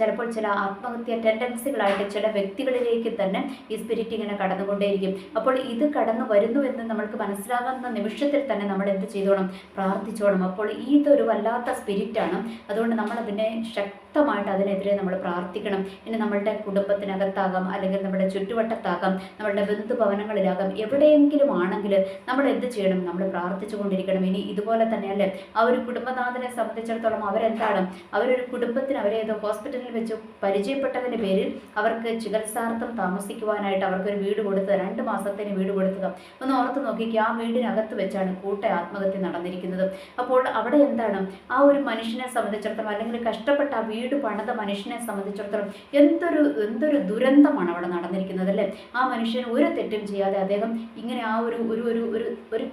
ചിലപ്പോൾ ചില ആത്മഹത്യ ടെൻഡൻസികളായിട്ട് ചില വ്യക്തികളിലേക്ക് തന്നെ ഈ സ്പിരിറ്റ് ഇങ്ങനെ കടന്നുകൊണ്ടേയിരിക്കും. അപ്പോൾ ഇത് കടന്നു വരുന്നു എന്ന് നമ്മൾക്ക് മനസ്സിലാകുന്ന നിമിഷത്തിൽ തന്നെ നമ്മൾ എന്ത് ചെയ്തോണം? പ്രാർത്ഥിച്ചോണം. അപ്പോൾ ഇതൊരു വല്ലാത്ത സ്പിരിറ്റാണ്. അതുകൊണ്ട് നമ്മളതിനെ ശക്തമായിട്ട് അതിനെതിരെ നമ്മൾ പ്രാർത്ഥിക്കണം. ഇനി നമ്മളുടെ കുടുംബത്തിനകത്താകാം, അല്ലെങ്കിൽ നമ്മുടെ ചുറ്റുവട്ടത്താകാം, നമ്മളുടെ ബന്ധുഭവനങ്ങളിലാകാം, എവിടെയെങ്കിലും ആണെങ്കിൽ നമ്മൾ എന്ത് ചെയ്യണം? നമ്മൾ പ്രാർത്ഥിച്ചു കൊണ്ടിരിക്കണം. ഇനി ഇതുപോലെ തന്നെയല്ലേ ആ ഒരു കുടുംബനാഥനെ സംബന്ധിച്ചിടത്തോളം അവരെന്താണ്? അവരൊരു കുടുംബത്തിന് അവരേതോ ഹോസ്പിറ്റലിൽ വെച്ച് പരിചയപ്പെട്ടതിൻ്റെ പേരിൽ അവർക്ക് ചികിത്സാർത്ഥം താമസിക്കുവാനായിട്ട് അവർക്കൊരു വീട് കൊടുത്തത്, 2 മാസത്തിന് വീട് കൊടുത്തത്. ഒന്ന് ഓർത്ത് നോക്കിക്കുക, ആ വീടിനകത്ത് വെച്ചാണ് കൂട്ട ആത്മഹത്യ നടന്നിരിക്കുന്നത്. അപ്പോൾ അവിടെ എന്താണ്? ആ ഒരു മനുഷ്യനെ സംബന്ധിച്ചിടത്തോളം, അല്ലെങ്കിൽ കഷ്ടപ്പെട്ട ആ വീട് പണിത മനുഷ്യനെ സംബന്ധിച്ചിടത്തോളം എന്തൊരു ദുരന്തമാണ് അവിടെ നടന്നിരിക്കുന്നത് അല്ലേ? ആ മനുഷ്യൻ ഒരു തെറ്റും ചെയ്യാതെ അദ്ദേഹം ഇങ്ങനെ ആ ഒരു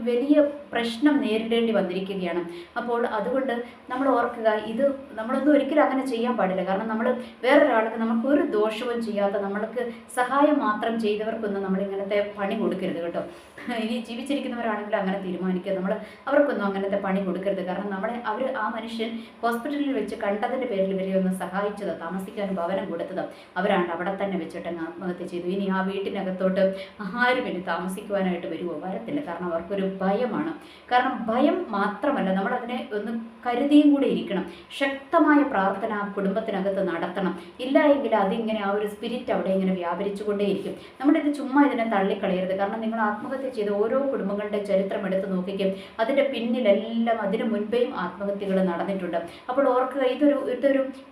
വലിയ പ്രശ്നം നേരിടേണ്ടി വന്നിരിക്കുകയാണ്. അപ്പോൾ അതുകൊണ്ട് നമ്മൾ ഓർക്കുക, ഇത് നമ്മളൊന്നും ഒരിക്കലും അങ്ങനെ ചെയ്യാൻ പാടില്ല. കാരണം നമ്മൾ വേറൊരാൾക്ക് നമുക്കൊരു ദോഷവും ചെയ്യാത്ത, നമ്മൾക്ക് സഹായം മാത്രം ചെയ്തവർക്കൊന്നും നമ്മൾ ഇങ്ങനത്തെ പണി കൊടുക്കരുത് കേട്ടോ. ഇനി ജീവിച്ചിരിക്കുന്നവരാണെങ്കിൽ അങ്ങനെ തീരുമാനിക്കുക, നമ്മൾ അവർക്കൊന്നും അങ്ങനത്തെ പണി കൊടുക്കരുത്. കാരണം ആ മനുഷ്യൻ ഹോസ്പിറ്റലിൽ വെച്ച് കണ്ടതിൻ്റെ പേരിൽ ഇവരെ ഒന്ന് സഹായിച്ചത്, താമസിക്കാൻ ഭവനം കൊടുത്തത്, അവരാണ് അവിടെ തന്നെ വെച്ചിട്ട് ആത്മഹത്യ ചെയ്തു. ഇനി ആ വീട്ടിനകത്തോട്ട് ആരും ഇനി താമസിക്കുവാനായിട്ട് വരുമോ? വരത്തില്ല. കാരണം അവർക്കൊരു ഭയമാണ്. കാരണം ഭയം മാത്രമല്ല, നമ്മളതിനെ ഒന്ന് കരുതിയും കൂടെ ഇരിക്കണം. ശക്തമായ പ്രാർത്ഥന ആ കുടുംബത്തിനകത്ത് നടത്തണം. ഇല്ല എങ്കിൽ അതിങ്ങനെ ആ ഒരു സ്പിരിറ്റ് അവിടെ ഇങ്ങനെ വ്യാപരിച്ചു കൊണ്ടേയിരിക്കും. നമ്മളിത് ചുമ്മാ ഇതിനെ തള്ളിക്കളയരുത്. കാരണം നിങ്ങൾ ആത്മഹത്യ ചെയ്ത ഓരോ കുടുംബങ്ങളുടെ ചരിത്രം എടുത്ത് നോക്കിക്കും, അതിൻ്റെ പിന്നിലെല്ലാം അതിനു മുൻപേയും ആത്മഹത്യകൾ നടന്നിട്ടുണ്ട്. അപ്പോൾ ഓർക്കുക,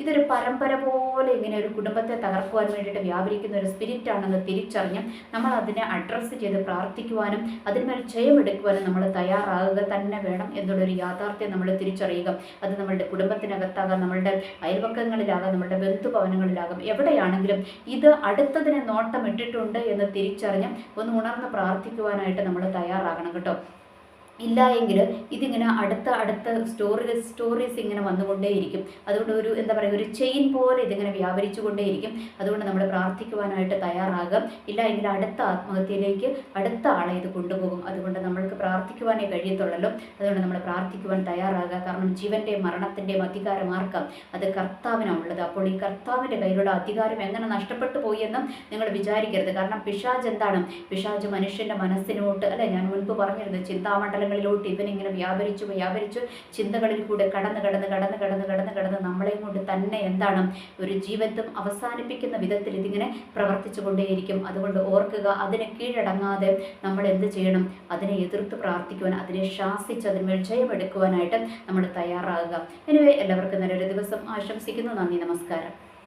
ഇതൊരു പരമ്പര പോലെ ഇങ്ങനെ ഒരു കുടുംബത്തെ തകർക്കുവാൻ വേണ്ടിയിട്ട് വ്യാപരിക്കുന്ന ഒരു സ്പിരിറ്റ് ആണെന്ന് തിരിച്ചറിഞ്ഞ് നമ്മൾ അതിനെ അഡ്രസ്സ് ചെയ്ത് പ്രാർത്ഥിക്കുവാനും അതിന്മേൽ ജയമെടുക്കുവാനും നമ്മൾ തയ്യാറാകുക തന്നെ വേണം എന്നുള്ളൊരു യാഥാർത്ഥ്യം നമ്മൾ തിരിച്ചറിയുക. അത് നമ്മളുടെ കുടുംബത്തിനകത്താകാം, നമ്മളുടെ അയൽപക്കങ്ങളിലാകാം, നമ്മളുടെ ബന്ധുഭവനങ്ങളിലാകാം, എവിടെയാണെങ്കിലും ഇത് അടുത്തതിനെ നോട്ടം ഇട്ടിട്ടുണ്ട് എന്ന് തിരിച്ചറിഞ്ഞ് ഒന്ന് ഉണർന്ന് പ്രാർത്ഥിക്കുവാനായിട്ട് നമ്മൾ തയ്യാറാകണം കേട്ടോ. ഇല്ല എങ്കിൽ ഇതിങ്ങനെ അടുത്ത സ്റ്റോറീസ് ഇങ്ങനെ വന്നുകൊണ്ടേയിരിക്കും. അതുകൊണ്ട് ഒരു ചെയിൻ പോലെ ഇതിങ്ങനെ വ്യാപരിച്ചു കൊണ്ടേയിരിക്കും. അതുകൊണ്ട് നമ്മൾ പ്രാർത്ഥിക്കുവാനായിട്ട് തയ്യാറാകും. ഇല്ല എങ്കിൽ അടുത്ത ആത്മഹത്യയിലേക്ക് അടുത്ത ആളെ ഇത് കൊണ്ടുപോകും. അതുകൊണ്ട് നമ്മൾക്ക് പ്രാർത്ഥിക്കുവാനേ കഴിയത്തുള്ളല്ലോ. അതുകൊണ്ട് നമ്മൾ പ്രാർത്ഥിക്കുവാൻ തയ്യാറാകുക. കാരണം ജീവൻ്റെയും മരണത്തിൻ്റെയും അധികാരം ആർക്കാം? അത് കർത്താവിനാണ് ഉള്ളത്. അപ്പോൾ ഈ കർത്താവിൻ്റെ കയ്യിലുള്ള അധികാരം എങ്ങനെ നഷ്ടപ്പെട്ടു പോയി എന്നും നിങ്ങൾ വിചാരിക്കരുത്. കാരണം പിശാച് എന്താണ്? പിശാച് മനുഷ്യൻ്റെ മനസ്സിനോട്ട് അല്ലെ, ഞാൻ മുൻപ് പറഞ്ഞിരുന്നു, ചിന്താമണ്ഡലങ്ങളിലോട്ട് ഇവനിങ്ങനെ വ്യാപരിച്ചു ചിന്തകളിൽ കൂടെ കടന്ന് നമ്മളെയും കൊണ്ട് തന്നെ എന്താണ് ഒരു ജീവിതം അവസാനിപ്പിക്കുന്ന വിധത്തിൽ ഇതിങ്ങനെ പ്രവർത്തിച്ചു കൊണ്ടേയിരിക്കും. അതുകൊണ്ട് ഓർക്കുക, അതിനെ കീഴടങ്ങാതെ നമ്മൾ എന്ത് ചെയ്യണം? അതിനെ എതിർത്ത് പ്രാർത്ഥിക്കുവാൻ, അതിനെ ശാസിച്ച് അതിന്മേൽ ജയമെടുക്കുവാനായിട്ട് നമ്മൾ തയ്യാറാകുക. എനിവേ, എല്ലാവർക്കും നല്ലൊരു ദിവസം ആശംസിക്കുന്നു. നന്ദി, നമസ്കാരം.